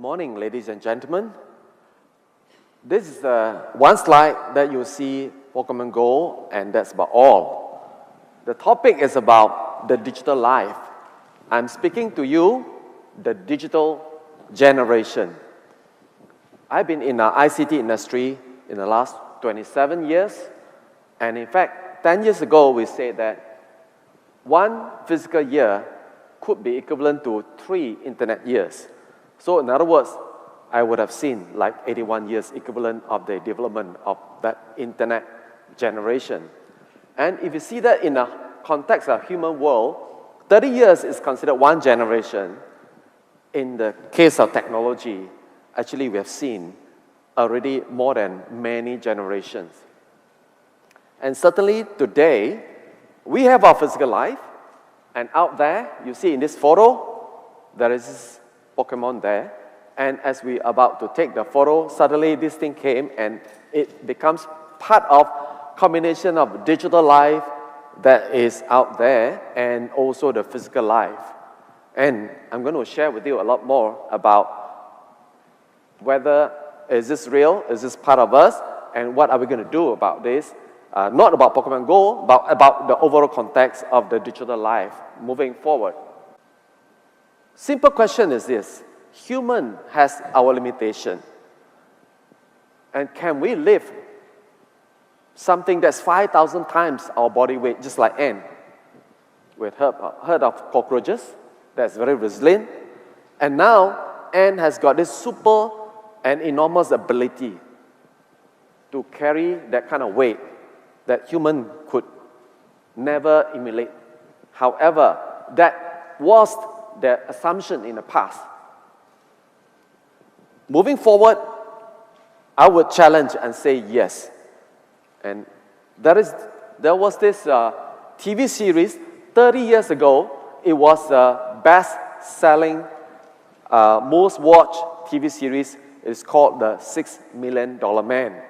morning, ladies and gentlemen. This is one slide that you see Pokemon Go, and that's about all. The topic is about the digital life. I'm speaking to you, the digital generation. I've been in the ICT industry in the last 27 years, and in fact, 10 years ago, we said that one physical year could be equivalent to 3 internet years. So in other words, I would have seen like 81 years equivalent of the development of that internet generation. And if you see that in the context of human world, 30 years is considered one generation. In the case of technology, actually we have seen already more than many generations. And certainly today, we have our physical life, and out there, you see in this photo, there is this Pokemon there, and as we are about to take the photo, suddenly this thing came and it becomes part of combination of digital life that is out there and also the physical life. And I'm going to share with you a lot more about whether is this real, is this part of us, and what are we going to do about this. Not about Pokemon Go, but about the overall context of the digital life moving forward. Simple question is this: human has our limitation, and can we lift something that's 5,000 times our body weight, just like ant? We've heard of cockroaches, that's very resilient, and now ant has got this super and enormous ability to carry that kind of weight that human could never emulate. However, that was the assumption in the past. Moving forward, I would challenge and say yes. And there was this TV series 30 years ago. It was the best-selling, most watched TV series. It's called The $6 Million Man.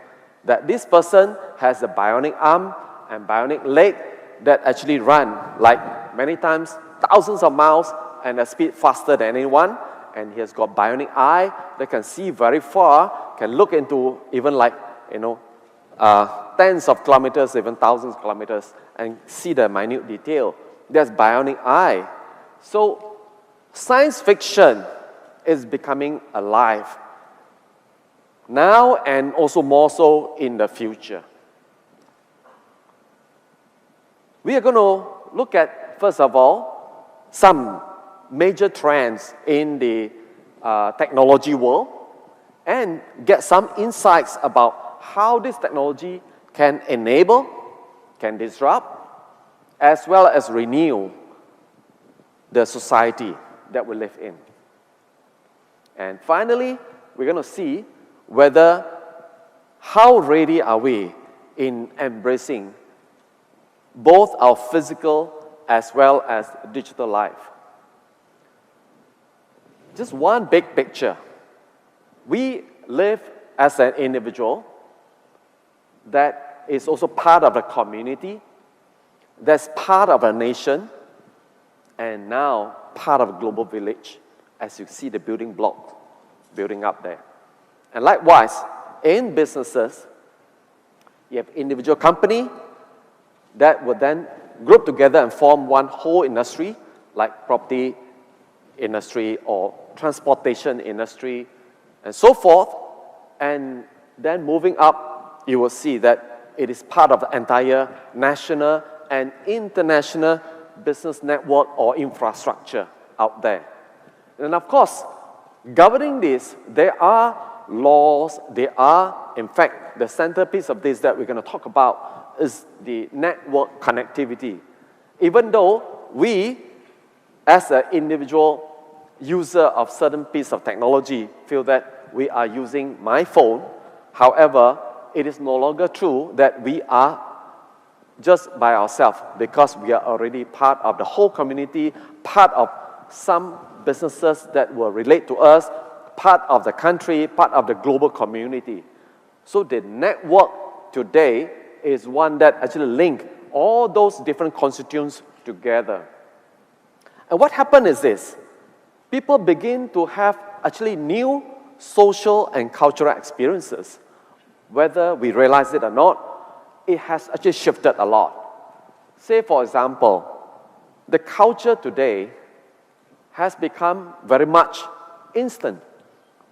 That this person has a bionic arm and bionic leg that actually run like many times, thousands of miles, and a speed faster than anyone. And he has got bionic eye that can see very far, can look into even like, tens of kilometers, even thousands of kilometers, and see the minute detail. That's bionic eye. So science fiction is becoming alive now and also more so in the future. We are going to look at, first of all, some major trends in the technology world and get some insights about how this technology can enable, can disrupt, as well as renew the society that we live in. And finally, we're going to see whether how ready are we in embracing both our physical as well as digital life. Just one big picture. We live as an individual that is also part of a community, that's part of a nation, and now part of a global village, as you see the building blocks building up there. And likewise, in businesses, you have individual company that would then group together and form one whole industry, like property industry or transportation industry, and so forth. And then moving up, you will see that it is part of the entire national and international business network or infrastructure out there. And of course, governing this, there are laws, there are, in fact, the centerpiece of this that we're going to talk about is the network connectivity. Even though we, as an individual user of certain piece of technology, feel that we are using my phone, however, it is no longer true that we are just by ourselves, because we are already part of the whole community, part of some businesses that will relate to us, part of the country, part of the global community. So the network today is one that actually links all those different constituents together. And what happened is this: people begin to have actually new social and cultural experiences. Whether we realize it or not, it has actually shifted a lot. Say, for example, the culture today has become very much instant.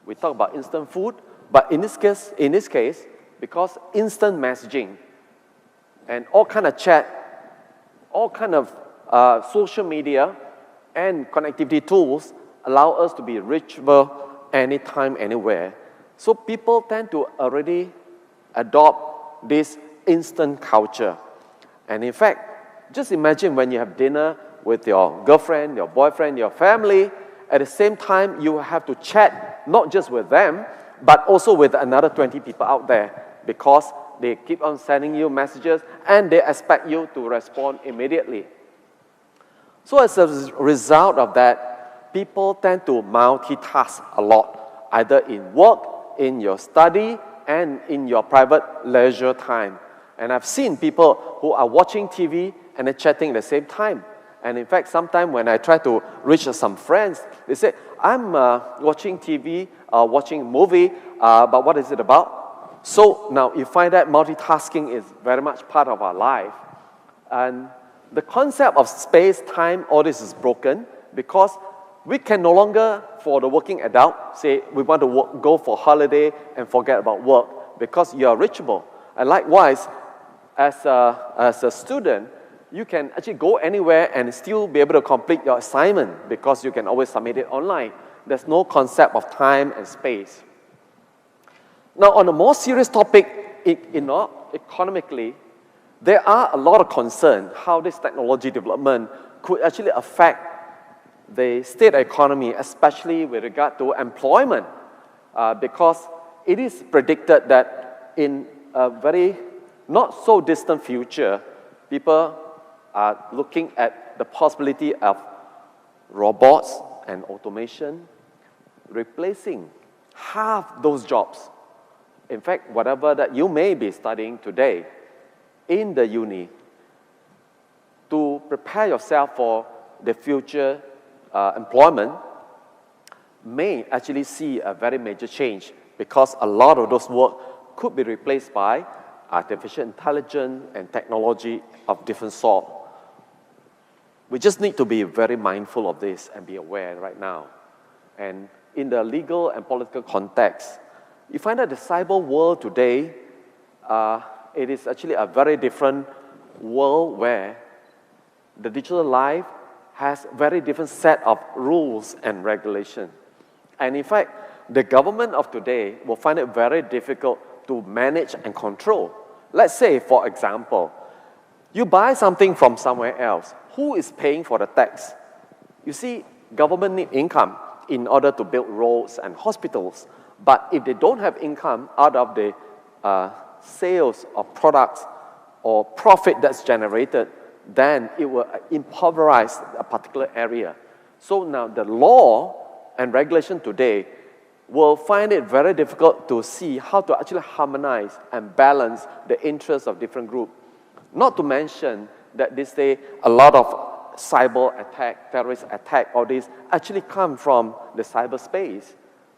We talk about instant food, but in this case, because instant messaging and all kind of chat, all kind of social media and connectivity tools allow us to be reachable anytime, anywhere. So people tend to already adopt this instant culture. And in fact, just imagine when you have dinner with your girlfriend, your boyfriend, your family, at the same time you have to chat not just with them, but also with another 20 people out there, because they keep on sending you messages and they expect you to respond immediately. So as a result of that, people tend to multitask a lot, either in work, in your study, and in your private leisure time. And I've seen people who are watching TV and then chatting at the same time. And in fact, sometimes when I try to reach some friends, they say, I'm watching TV, watching a movie, but what is it about? So now you find that multitasking is very much part of our life. And the concept of space, time, all this is broken because we can no longer, for the working adult, say we want to go for holiday and forget about work because you are reachable. And likewise, as a student, you can actually go anywhere and still be able to complete your assignment because you can always submit it online. There's no concept of time and space. Now, on a more serious topic, economically, there are a lot of concern how this technology development could actually affect the state economy, especially with regard to employment, because it is predicted that in a very not so distant future, people are looking at the possibility of robots and automation replacing half those jobs. In fact, whatever that you may be studying today in the uni, to prepare yourself for the future employment may actually see a very major change because a lot of those work could be replaced by artificial intelligence and technology of different sort. We just need to be very mindful of this and be aware right now. And in the legal and political context, you find that the cyber world today, it is actually a very different world where the digital life has very different set of rules and regulations. And in fact, the government of today will find it very difficult to manage and control. Let's say, for example, you buy something from somewhere else. Who is paying for the tax? You see, government need income in order to build roads and hospitals. But if they don't have income out of the sales of products or profit that's generated, then it will impoverize a particular area. So now the law and regulation today will find it very difficult to see how to actually harmonize and balance the interests of different groups. Not to mention that these days a lot of cyber attack, terrorist attack, all these actually come from the cyberspace.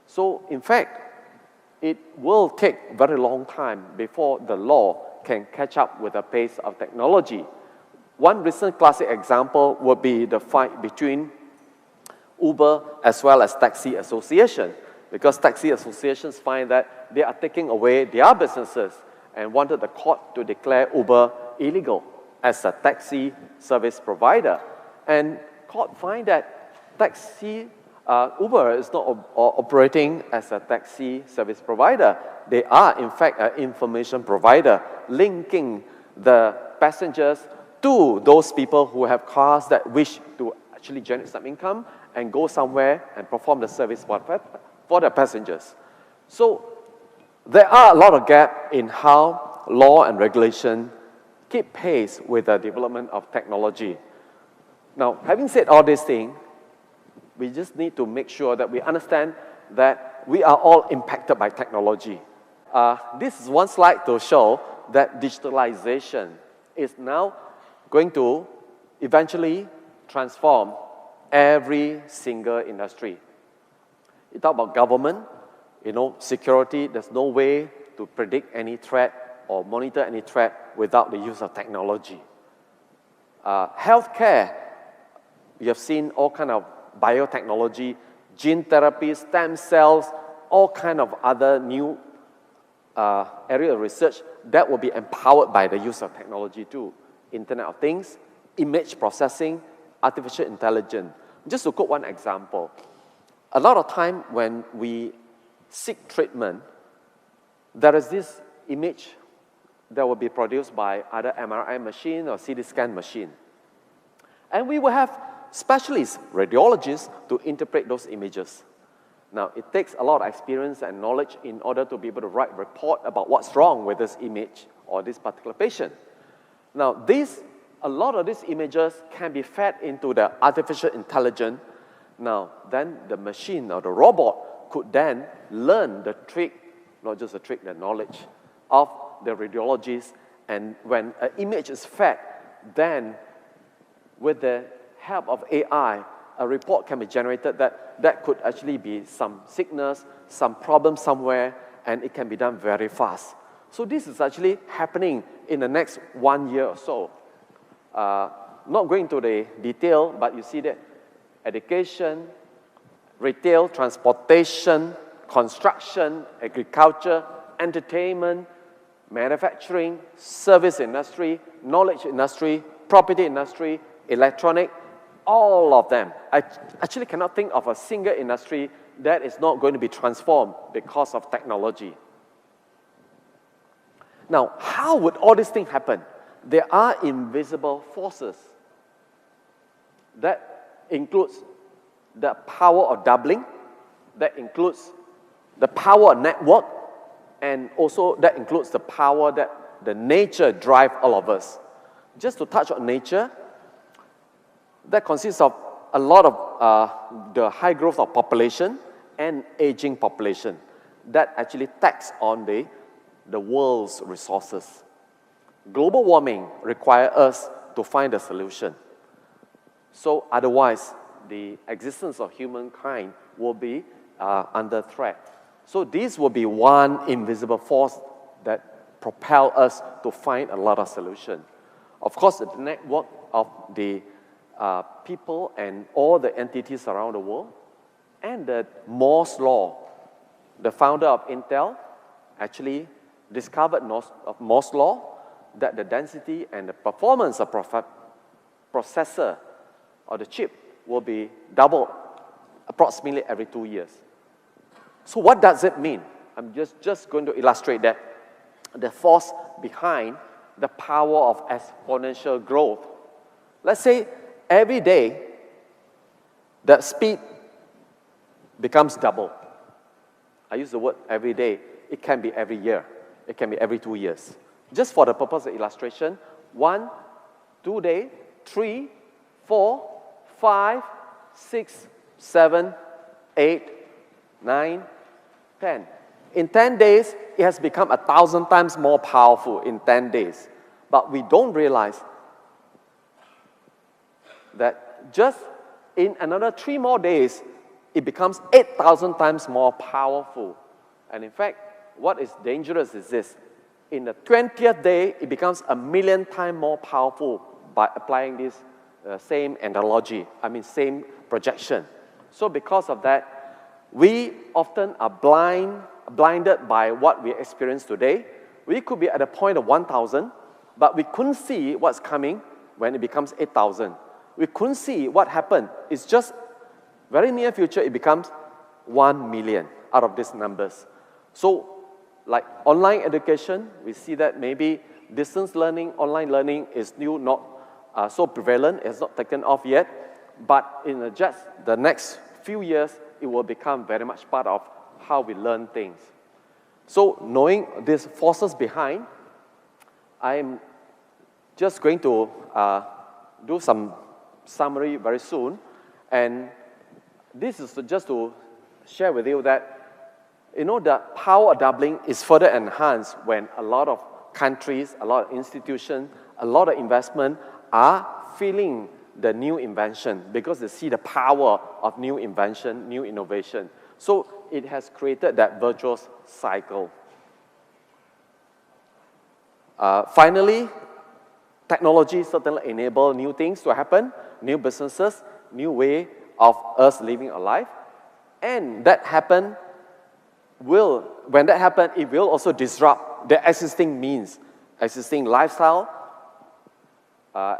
So in fact, it will take very long time before the law can catch up with the pace of technology. One recent classic example would be the fight between Uber as well as taxi association, because taxi associations find that they are taking away their businesses and wanted the court to declare Uber illegal as a taxi service provider. And court find that Uber is not operating as a taxi service provider. They are, in fact, an information provider linking the passengers to those people who have cars that wish to actually generate some income and go somewhere and perform the service for the passengers. So there are a lot of gaps in how law and regulation keep pace with the development of technology. Now, having said all these things, we just need to make sure that we understand that we are all impacted by technology. This is one slide to show that digitalization is now going to eventually transform every single industry. You talk about government, security, there's no way to predict any threat or monitor any threat without the use of technology. Healthcare, you have seen all kind of biotechnology, gene therapy, stem cells, all kind of other new area of research that will be empowered by the use of technology too. Internet of Things, image processing, artificial intelligence. Just to quote one example, a lot of time when we seek treatment, there is this image that will be produced by either MRI machine or CT scan machine. And we will have specialists, radiologists, to interpret those images. Now, it takes a lot of experience and knowledge in order to be able to write a report about what's wrong with this image or this particular patient. Now, a lot of these images can be fed into the artificial intelligence. Now, then the machine or the robot could then learn the trick, not just the trick, the knowledge of the radiologist. And when an image is fed, then with the help of AI, a report can be generated that could actually be some sickness, some problem somewhere, and it can be done very fast. So this is actually happening in the next 1 year or so. Not going into the detail, but you see that education, retail, transportation, construction, agriculture, entertainment, manufacturing, service industry, knowledge industry, property industry, electronic, all of them. I actually cannot think of a single industry that is not going to be transformed because of technology. Now, how would all these things happen? There are invisible forces. That includes the power of doubling, that includes the power of network, and also that includes the power that the nature drives all of us. Just to touch on nature, that consists of a lot of the high growth of population and aging population that actually tax on the world's resources. Global warming requires us to find a solution. So otherwise, the existence of humankind will be under threat. So this will be one invisible force that propel us to find a lot of solutions. Of course, the network of the people and all the entities around the world, and the Moore's law. The founder of Intel actually discovered Moore's law, that the density and the performance of processor or the chip will be doubled approximately every 2 years. So what does it mean? I'm just going to illustrate that the force behind the power of exponential growth. Let's say every day the speed becomes double. I use the word every day. It can be every year. It can be every 2 years. Just for the purpose of illustration, 1, 2 days, 3, 4, 5, 6, 7, 8, 9, 10. In 10 days, it has become 1,000 times more powerful in 10 days. But we don't realize that just in another 3 more days, it becomes 8,000 times more powerful. And in fact, what is dangerous is this. In the 20th day, it becomes 1,000,000 times more powerful by applying this same analogy, same projection. So because of that, we often are blinded by what we experience today. We could be at a point of 1,000, but we couldn't see what's coming when it becomes 8,000. We couldn't see what happened. It's just very near future, it becomes 1,000,000 out of these numbers. So, like online education, we see that maybe distance learning, online learning is still not so prevalent. It's not taken off yet. But in just the next few years, it will become very much part of how we learn things. So, knowing these forces behind, I'm just going to do some summary very soon. And this is just to share with you that, the power of doubling is further enhanced when a lot of countries, a lot of institutions, a lot of investment are feeling the new invention because they see the power of new invention, new innovation. So it has created that virtuous cycle. Finally, technology certainly enables new things to happen, new businesses, new way of us living our life. And when that happens, it will also disrupt the existing means, existing lifestyle,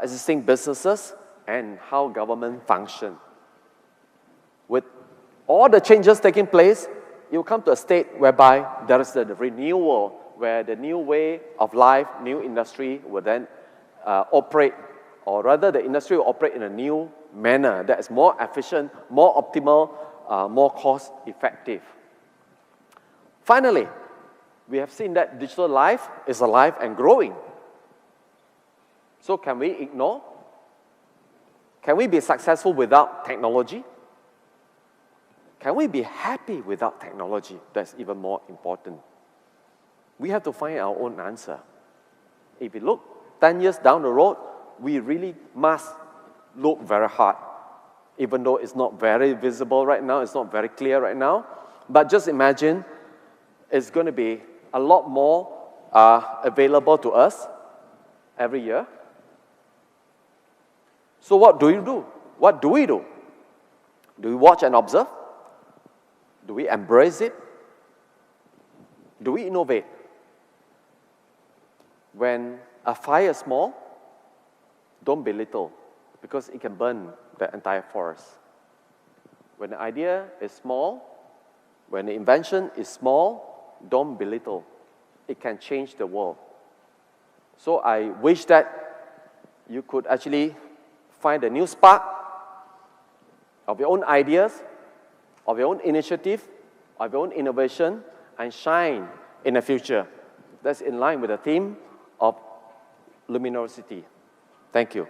existing businesses, and how government function. With all the changes taking place, it will come to a state whereby there is the renewal, where the new way of life, new industry will then operate, or rather the industry will operate in a new manner that is more efficient, more optimal, more cost effective. Finally, we have seen that digital life is alive and growing. So can we ignore? Can we be successful without technology? Can we be happy without technology? That's even more important. We have to find our own answer. If we look 10 years down the road, we really must look very hard, even though it's not very visible right now, it's not very clear right now. But just imagine it's going to be a lot more available to us every year. So what do you do? What do we do? Do we watch and observe? Do we embrace it? Do we innovate? When a fire is small, don't belittle, because it can burn the entire forest. When the idea is small, when the invention is small, don't belittle. It can change the world. So I wish that you could actually find a new spark of your own ideas, of your own initiative, of your own innovation, and shine in the future. That's in line with the theme of luminosity. Thank you.